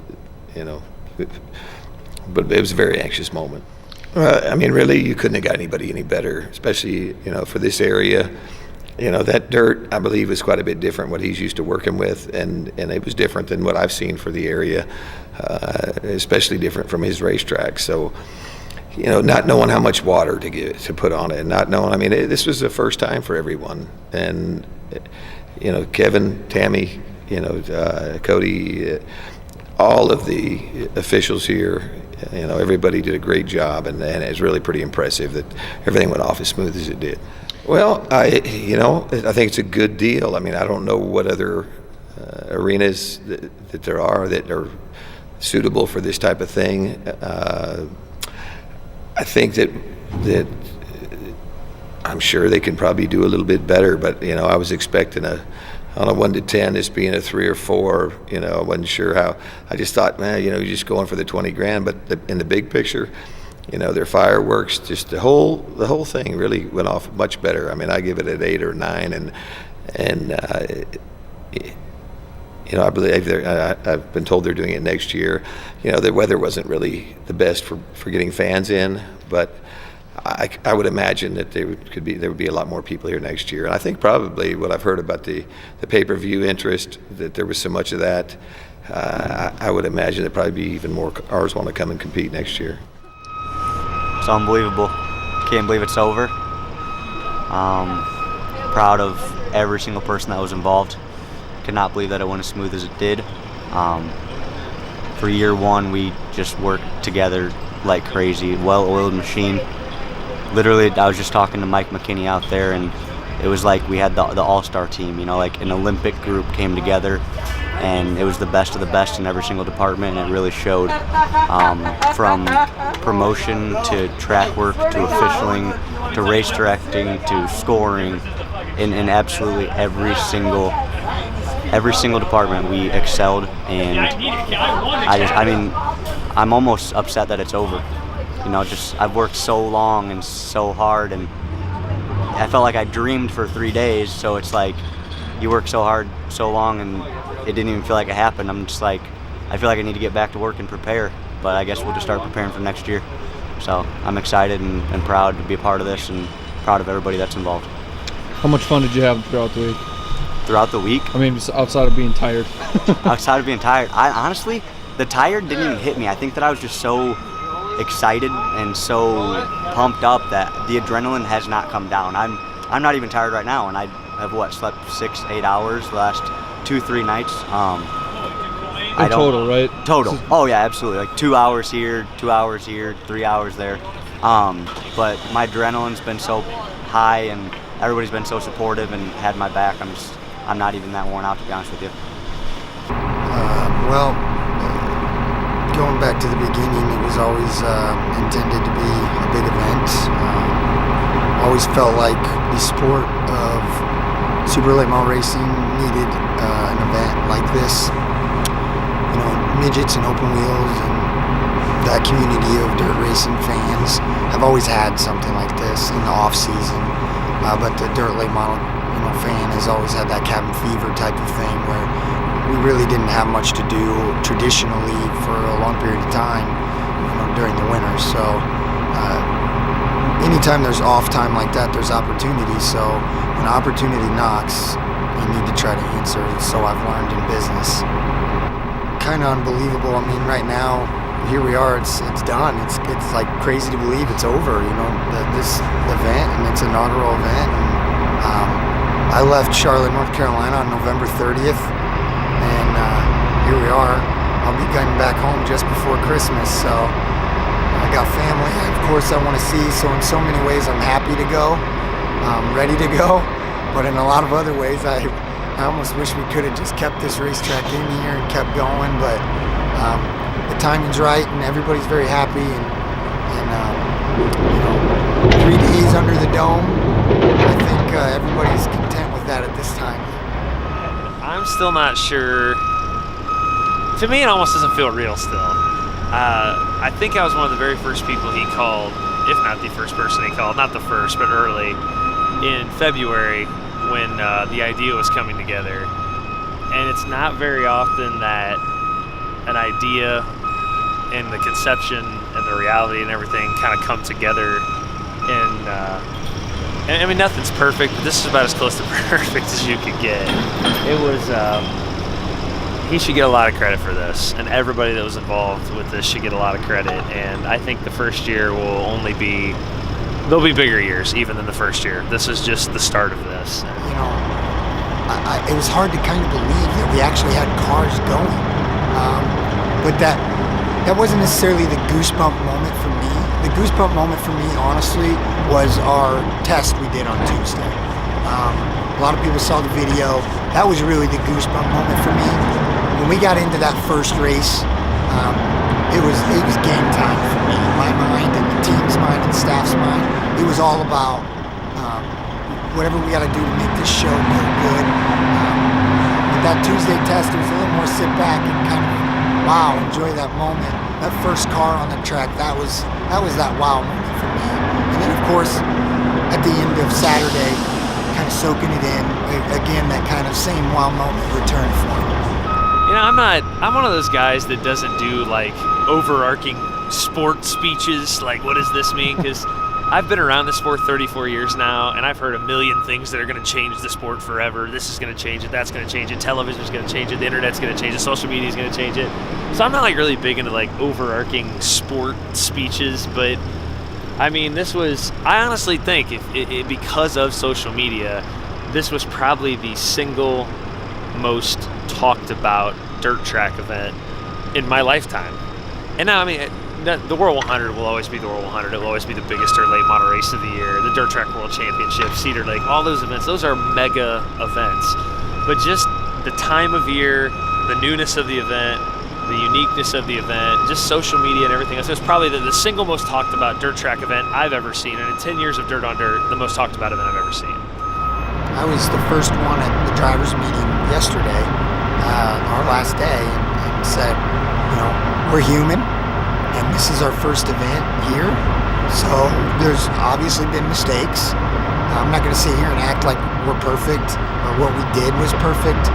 you know, but it was a very anxious moment. I mean, really, you couldn't have got anybody any better, especially, you know, for this area. You know, that dirt, I believe, is quite a bit different what he's used to working with, and it was different than what I've seen for the area, especially different from his racetrack. So, you know, not knowing how much water to put on it, and not knowing, I mean, this was the first time for everyone. And, you know, Kevin, Tammy, you know, Cody, all of the officials here, everybody did a great job, and it's really pretty impressive that everything went off as smooth as it did. Well, I think it's a good deal. I mean, I don't know what other arenas that there are that are suitable for this type of thing. I think that I'm sure they can probably do a little bit better, but I was expecting on a 1 to 10, this being a 3 or 4. I wasn't sure how. I just thought, man, you're just going for the 20 grand. But in the big picture, their fireworks, just the whole thing really went off much better. I mean, I give it an 8 or 9, and I believe I've been told they're doing it next year. The weather wasn't really the best for getting fans in, but I would imagine that there would be a lot more people here next year. And I think probably what I've heard about the pay-per-view interest, that there was so much of that, I would imagine there'd probably be even more cars want to come and compete next year. It's unbelievable. Can't believe it's over. Proud of every single person that was involved. Could not believe that it went as smooth as it did. For year one, we just worked together like crazy, well-oiled machine. Literally, I was just talking to Mike McKinney out there, and it was like we had the all-star team, like an Olympic group came together, and it was the best of the best in every single department, and it really showed, from promotion to track work to officialing to race directing to scoring, in absolutely every single department we excelled, and I'm almost upset that it's over. I've worked so long and so hard, and I felt like I dreamed for 3 days, so it's like you work so hard so long and it didn't even feel like it happened. I'm just like, I feel like I need to get back to work and prepare, but I guess we'll just start preparing for next year. So I'm excited and proud to be a part of this, and proud of everybody that's involved. How much fun did you have throughout the week? Throughout the week? I mean, just outside of being tired. Outside of being tired. Honestly, the tired didn't even hit me. I think that I was just so excited and so pumped up that the adrenaline has not come down. I'm not even tired right now, and I have slept 6-8 hours the last 2-3 nights. Total, right? Total. Oh yeah, absolutely. Like 2 hours here, 2 hours here, 3 hours there. But my adrenaline's been so high, and everybody's been so supportive and had my back. I'm not even that worn out, to be honest with you. Going back to the beginning, it was always intended to be a big event. Always felt like the sport of super late model racing needed an event like this. Midgets and open wheels and that community of dirt racing fans have always had something like this in the off season. But the dirt late model fan has always had that cabin fever type of thing where we really didn't have much to do traditionally for a long period of time, during the winter. So anytime there's off time like that, there's opportunity. So when opportunity knocks, you need to try to answer it. So I've learned in business. Kind of unbelievable. I mean, right now, here we are. It's done. It's like crazy to believe it's over. This event, and it's an inaugural event. And, I left Charlotte, North Carolina on November 30th, and here we are. I'll be getting back home just before Christmas, so I got family, of course, I want to see, so in so many ways I'm happy to go, ready to go, but in a lot of other ways I almost wish we could have just kept this racetrack in here and kept going, but the timing's right and everybody's very happy, and 3 days under the dome, I think everybody's content with that at this time. I'm still not sure. To me, it almost doesn't feel real still. I think I was one of the very first people he called, if not the first person he called, not the first, but early, in February when the idea was coming together. And it's not very often that an idea and the conception and the reality and everything kind of come together. And I mean, nothing's perfect, but this is about as close to perfect as you could get. It was, he should get a lot of credit for this, and everybody that was involved with this should get a lot of credit. And I think the first year will only be, there'll be bigger years even than the first year. This is just the start of this. It was hard to kind of believe that we actually had cars going, but that that wasn't necessarily the goosebump moment for me. The goosebump moment for me, honestly, was our test we did on Tuesday. A lot of people saw the video. That was really the goosebump moment for me. When we got into that first race, it was game time for me. In my mind and the team's mind and staff's mind, it was all about whatever we got to do to make this show go good. With that Tuesday test, it was a little more sit back and kind of wow, enjoy that moment. That first car on the track, that was that wow moment for me. And then of course, at the end of Saturday, kind of soaking it in, again, that kind of same wow moment returned for me. You know, I'm one of those guys that doesn't do like overarching sport speeches, like what does this mean? Because I've been around the sport 34 years now, and I've heard a million things that are going to change the sport forever. This is going to change it, that's going to change it, television's going to change it, the internet's going to change it, social media's going to change it. So I'm not like really big into like overarching sport speeches, but I mean, I honestly think if because of social media, this was probably the single most talked about dirt track event in my lifetime. And now, I mean, the World 100 will always be the World 100. It will always be the biggest dirt late model race of the year. The Dirt Track World Championship, Cedar Lake, all those events, those are mega events. But just the time of year, the newness of the event, the uniqueness of the event, just social media and everything else. It's probably the single most talked about dirt track event I've ever seen. And in 10 years of Dirt on Dirt, the most talked about event I've ever seen. I was the first one at the drivers' meeting yesterday, our last day, and said, you know, we're human, and this is our first event here, so there's obviously been mistakes. I'm not going to sit here and act like we're perfect or what we did was perfect.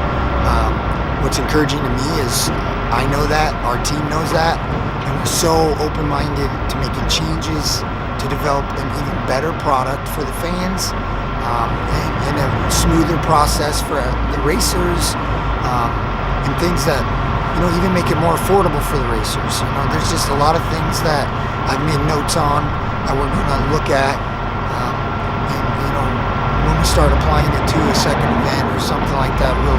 What's encouraging to me is I know that, our team knows that, and we're so open-minded to making changes to develop an even better product for the fans, and a smoother process for the racers, and things that, you know, even make it more affordable for the racers. You know, there's just a lot of things that I've made notes on that we're going to look at, and you know, when we start applying it to a second event or something like that, we'll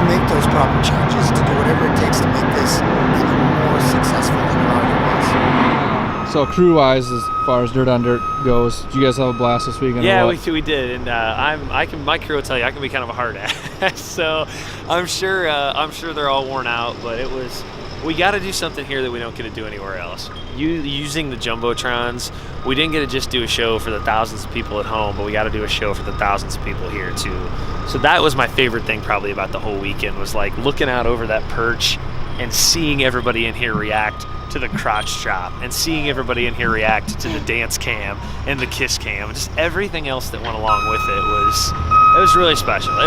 make those proper changes to do whatever it takes to make this even more successful than it already was. So crew-wise, as far as Dirt on Dirt goes, did you guys have a blast this weekend? Yeah, we did, and my crew will tell you I can be kind of a hard ass. So I'm sure they're all worn out, but we got to do something here that we don't get to do anywhere else. Using the Jumbotrons, we didn't get to just do a show for the thousands of people at home, but we got to do a show for the thousands of people here too. So that was my favorite thing probably about the whole weekend, was like looking out over that perch and seeing everybody in here react to the crotch chop, and seeing everybody in here react to the dance cam and the kiss cam, just everything else that went along with it was really special. I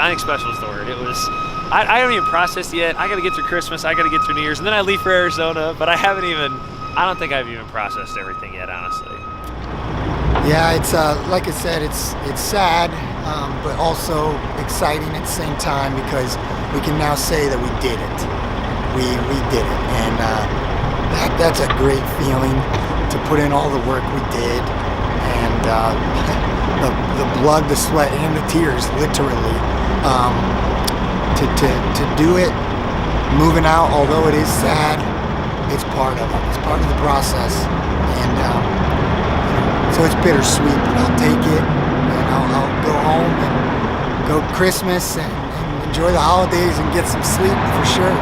think special is the word. I haven't even processed yet. I got to get through Christmas, I got to get through New Year's, and then I leave for Arizona, but I don't think I've even processed everything yet, honestly. Yeah, it's like I said, it's sad, but also exciting at the same time, because we can now say that we did it. We did it, and that's a great feeling, to put in all the work we did, and the blood, the sweat, and the tears, literally, to do it, moving out, although it is sad, it's part of it. It's part of the process, and so it's bittersweet, but I'll take it, and I'll go home and go Christmas and enjoy the holidays and get some sleep for sure.